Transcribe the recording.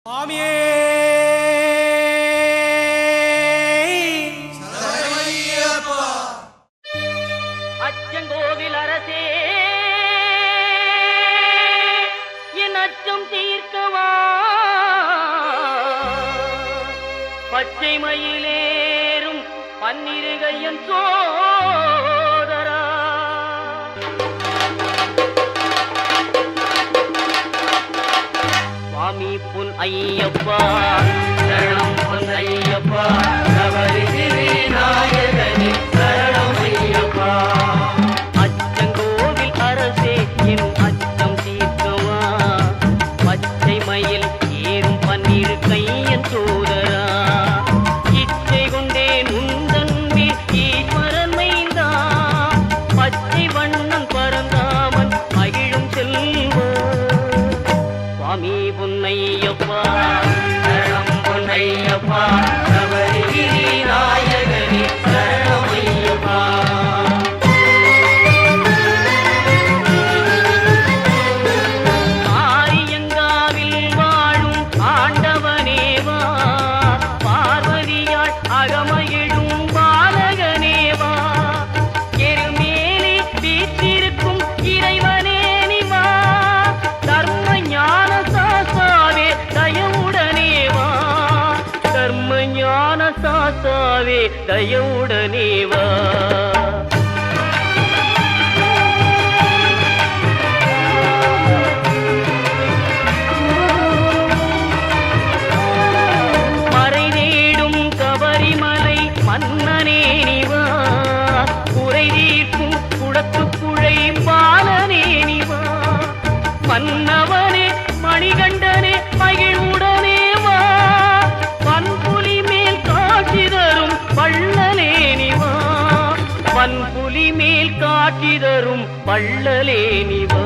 சுவாமியே சரணமையப்பா. அச்சங்கோவில் அரசே என் அச்சம் தீர்க்கவா, பச்சை மயிலேறும் பன்னிருகையன் சோதரா, சுவாமி பொன் ஐயப்பா சரணம், பொன் ஐயப்பா சபரி நாயகனே சரணம் ஐயப்பா. அச்சங்கோவில் அரசே என் அச்சம் தீர்க்கவா, பச்சை மயில் ஏறும் பன்னிரு கையன் சோதரா, இச்சை கொண்டேன் உந்தன்பில் ஈஸ்வரன் மைந்தா, பச்சை வண்ணம் பரந்தாமன் மகிழும் செல்வா, சுவாமி பொன்னையப்பா சரணம், பொன்னையப்பா சபரிகிரி நாயகனே சரணம் ஐயப்பா. ஆரியங்காவில் வாழும் ஆண்டவனேவா, பார்வதியாள் அகமகிழும் பாலகனேவா, எருமேலி வீற்றிருக்கும் இறைவனே நிவா, தர்ம ஞான சாசாவே தயவுடனேவா, தர்ம ஞான சாசாவே தயவுடனேவா. மறை தேடும் கபரிமலை மன்னனே நிவா, குறை தீர்க்கும் குடத்துக்குழை பாலனே நிவா, மன்னவனே மணிகண்டனே மகிழ்வுடனே வா, பன்புலி மேல் காட்சி தரும் வள்ளலே நிவா, பன்புலி மேல் காட்சி தரும் வள்ளலே நிவா.